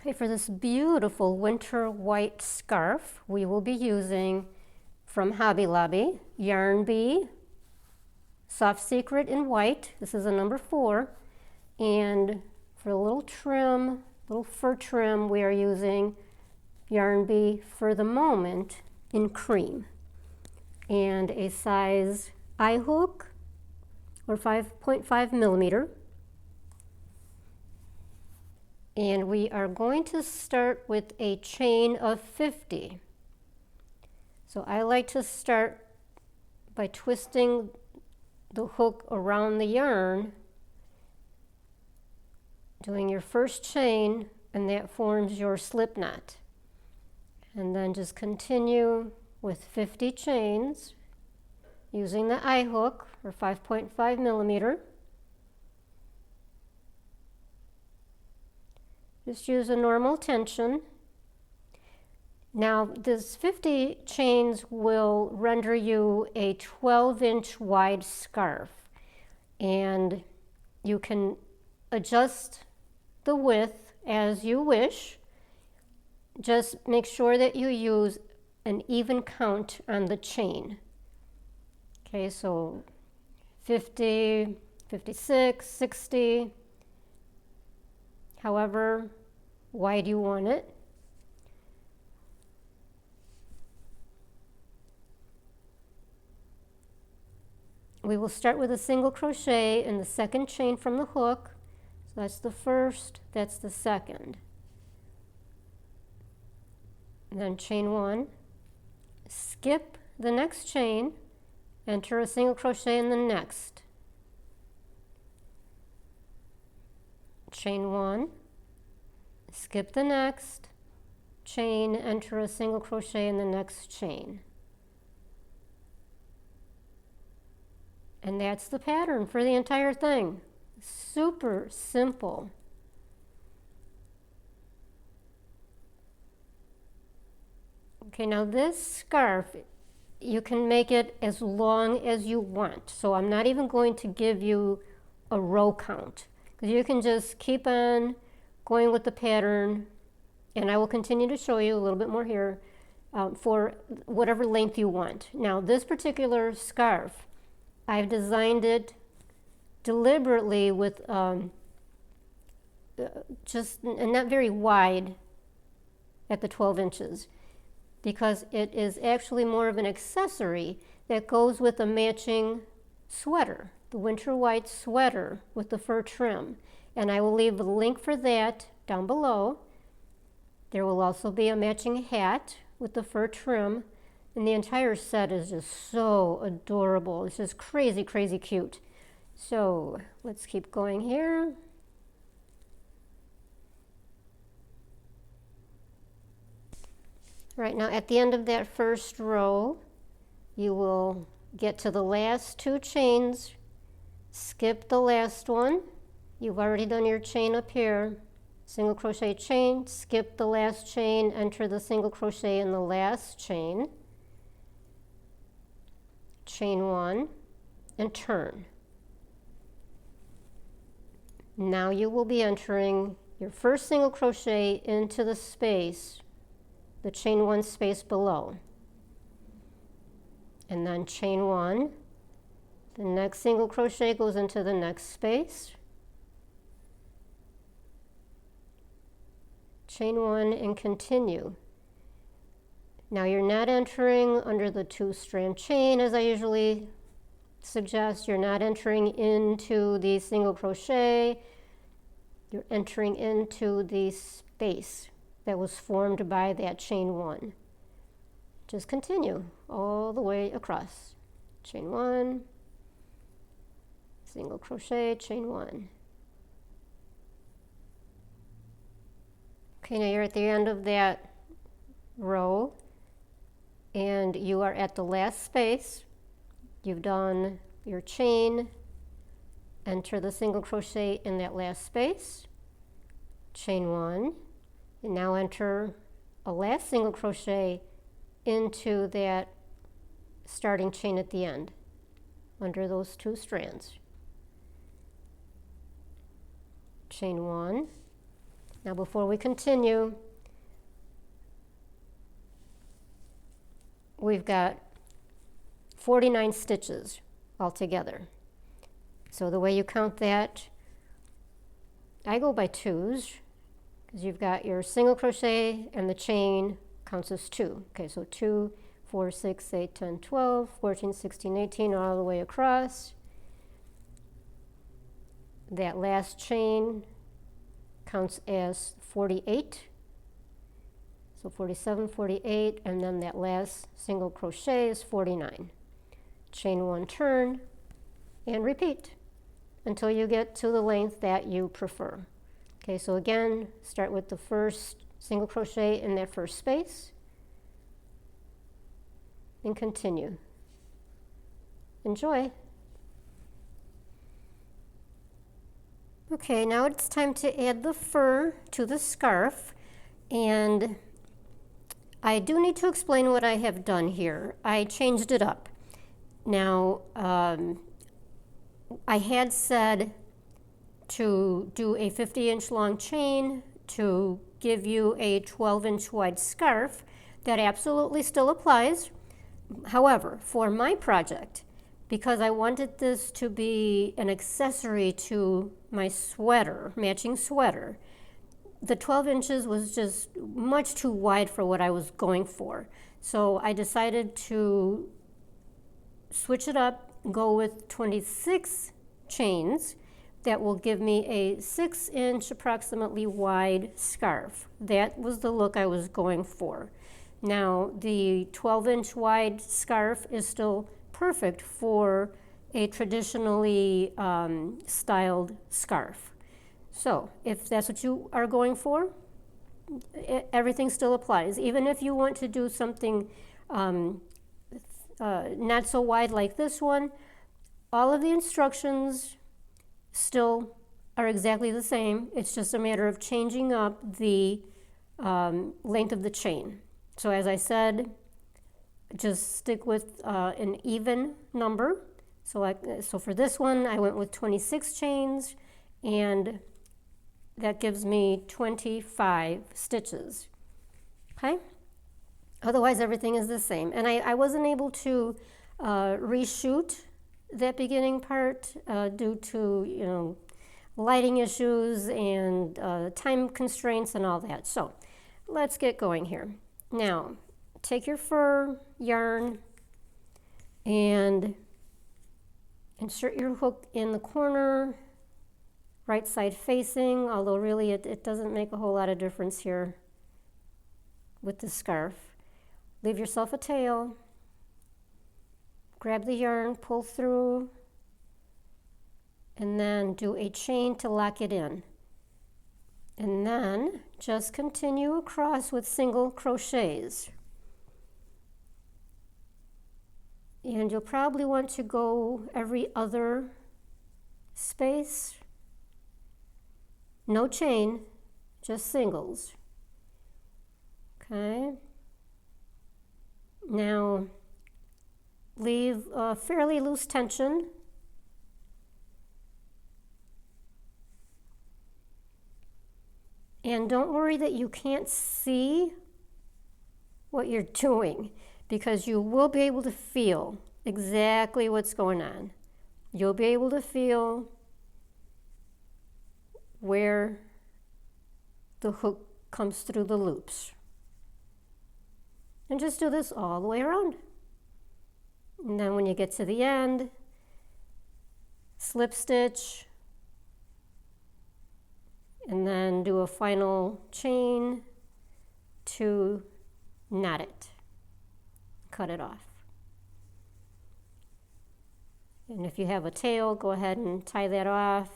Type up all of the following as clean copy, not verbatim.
Okay, for this beautiful winter white scarf, we will be using from Hobby Lobby, Yarn Bee, Soft Secret in white. This is a number 4. And for a little trim, little fur trim, we are using Yarn Bee for the moment in cream. And a size eye hook, or 5.5 millimeter. And we are going to start with a chain of 50. So I like to start by twisting the hook around the yarn, doing your first chain, and that forms your slip knot. And then just continue with 50 chains using the eye hook, or 5.5 millimeter. Just use a normal tension. Now this 50 chains will render you a 12-inch wide scarf, and you can adjust the width as you wish. Just make sure that you use an even count on the chain. Okay, so 50, 56, 60, however wide you want it. We will start with a single crochet in the second chain from the hook. So that's the first, that's the second. And then chain 1, skip the next chain, enter a single crochet in the next. Chain 1, skip the next chain, enter a single crochet in the next chain. And that's the pattern for the entire thing. Super simple. Okay, now this scarf, you can make it as long as you want. So I'm not even going to give you a row count, because you can just keep on going with the pattern, and I will continue to show you a little bit more here for whatever length you want. Now this particular scarf, I've designed it deliberately with just not very wide at the 12 inches, because it is actually more of an accessory that goes with a matching sweater, the winter white sweater with the fur trim. And I will leave a link for that down below. There will also be a matching hat with the fur trim. And the entire set is just so adorable. It's just crazy, crazy cute. So let's keep going here. Right now, at the end of that first row, you will get to the last 2 chains, skip the last one. You've already done your chain up here. Single crochet chain, skip the last chain, enter the single crochet in the last chain. Chain 1 and turn. Now you will be entering your first single crochet into the space, the chain 1 space below, and then chain 1. The next single crochet goes into the next space, chain 1 and continue. Now you're not entering under the 2-strand chain as I usually suggest. You're not entering into the single crochet. You're entering into the space that was formed by that chain 1. Just continue all the way across. Chain 1, single crochet, chain 1. Okay, now you're at the end of that row, and you are at the last space. You've done your chain, enter the single crochet in that last space, chain 1, and now enter a last single crochet into that starting chain at the end under those 2 strands. Chain 1, Now before we continue, we've got 49 stitches altogether. So the way you count that, I go by twos, because you've got your single crochet and the chain counts as 2. Okay, so 2, 4, 6, 8, 10, 12, 14, 16, 18, all the way across. That last chain counts as 48. So 47, 48, and then that last single crochet is 49. Chain 1 turn and repeat until you get to the length that you prefer. Okay, so again, start with the first single crochet in that first space and continue. Enjoy. Okay, now it's time to add the fur to the scarf, and I do need to explain what I have done here. I changed it up. Now, I had said to do a 50-inch long chain to give you a 12-inch wide scarf. That absolutely still applies. However, for my project, because I wanted this to be an accessory to my sweater, matching sweater, the 12 inches was just much too wide for what I was going for. So I decided to switch it up, go with 26 chains. That will give me a 6-inch approximately wide scarf. That was the look I was going for. Now, the 12-inch wide scarf is still perfect for a traditionally styled scarf. So if that's what you are going for, everything still applies. Even if you want to do something not so wide like this one, all of the instructions still are exactly the same. It's just a matter of changing up the length of the chain. So as I said, just stick with an even number. So for this one, I went with 26 chains, and that gives me 25 stitches. Okay? Otherwise, everything is the same. And I wasn't able to reshoot that beginning part due to, lighting issues and time constraints and all that. So let's get going here. Now, take your fur yarn and insert your hook in the corner, right side facing, although really it doesn't make a whole lot of difference here with the scarf. Leave yourself a tail, grab the yarn, pull through, and then do a chain to lock it in. And then just continue across with single crochets. And you'll probably want to go every other space. No chain, just singles. Okay. Now, leave a fairly loose tension. And don't worry that you can't see what you're doing, because you will be able to feel exactly what's going on. You'll be able to feel where the hook comes through the loops. And just do this all the way around. And then when you get to the end, slip stitch, and then do a final chain to knot it, cut it off. And if you have a tail, go ahead and tie that off.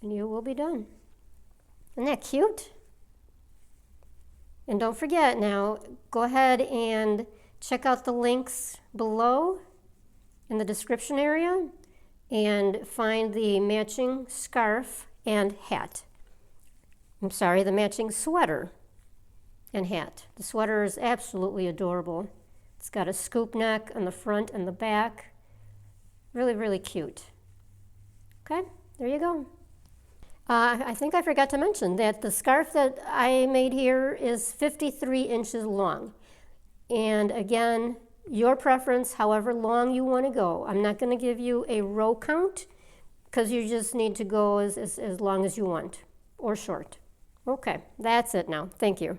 And you will be done. Isn't that cute? And don't forget now, go ahead and check out the links below in the description area and find the matching scarf and hat. The matching sweater and hat. The sweater is absolutely adorable. It's got a scoop neck on the front and the back. Really, really cute. Okay, there you go. I think I forgot to mention that the scarf that I made here is 53 inches long. And again, your preference, however long you want to go. I'm not going to give you a row count because you just need to go as long as you want, or short. Okay, that's it now. Thank you.